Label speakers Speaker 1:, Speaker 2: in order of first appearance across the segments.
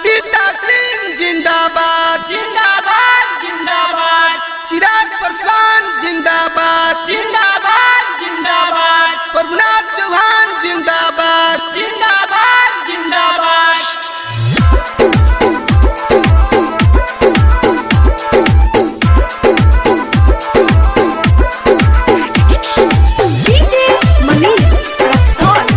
Speaker 1: कविता सिंह जिंदाबाद
Speaker 2: जिंदाबाद जिंदाबाद।
Speaker 1: चिराग पासवान जिंदाबाद
Speaker 2: जिंदाबाद जिंदाबाद।
Speaker 1: प्रभुनाथ चौहान जिंदाबाद
Speaker 2: जिंदाबाद जिंदाबाद।
Speaker 3: डीजे मनीष रक्सौल।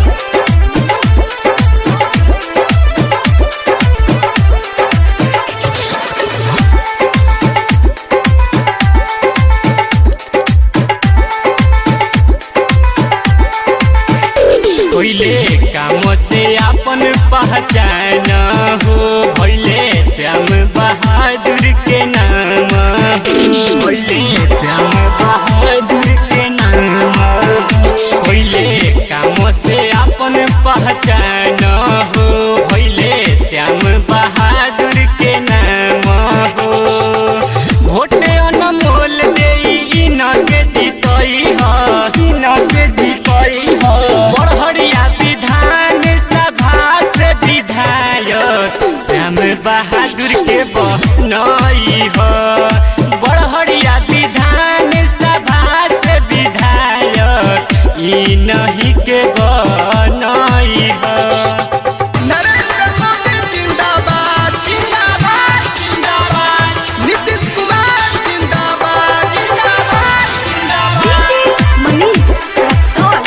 Speaker 2: भइले काम से अपन पहचान हो, भइले श्याम बहादुर के नाम हो, भइले श्याम बहादुर के नाम हो। भइले काम से अपन पहचान हो, भइले श्याम बहादुर के नाम हो। भोट अनमोल देई इनके जीतई ह, इनके जीतई ह। बड़हरिया विधान सभा से विधायक श्याम बहादुर के बनई ह। बड़हरिया विधान सभा से विधायक ई नहीं के बनई ह।
Speaker 1: नरेंद्र मोदी जिंदाबाद
Speaker 2: जिंदाबाद जिंदाबाद।
Speaker 1: नीतीश कुमार जिंदाबाद
Speaker 2: जिंदाबाद जिंदाबाद।
Speaker 3: डीजे मनीष रक्सौल।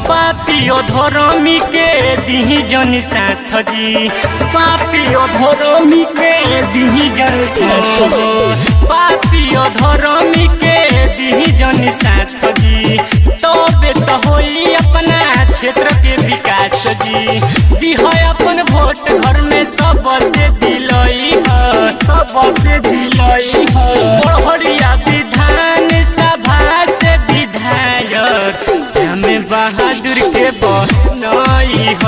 Speaker 2: पापियो धर्मी के दिही जन साथ जी, पापियो धर्मी के दिही जन साथ जी, पापियो धर्मी के दिही जन साथ जी। तबे तो होई अपना क्षेत्र के विकास जी। दिह अपन वोट घर में सबसे दिलई ह, सबसे दिलई ह। बड़हरिया विधान सभा से विधायक श्याम बहादुर के बनई ह।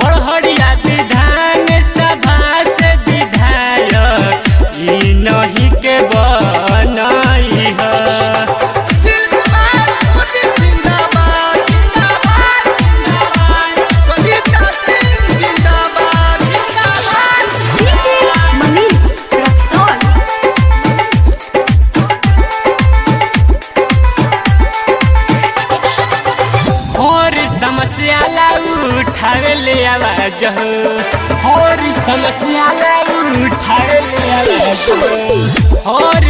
Speaker 2: बड़हरिया विधान सभा से विधायक ई नहीं के बनई ह।
Speaker 1: कुमार मोदी जिंदाबाद
Speaker 2: जिंदाबाद जिंदाबाद।
Speaker 1: कविता सिंह जिंदाबाद
Speaker 3: डीजे मनीष रक्सौल।
Speaker 2: और समस्या ला उठावे ले आवाज हो, और समस्या ला उठावे ले आवाज हो। और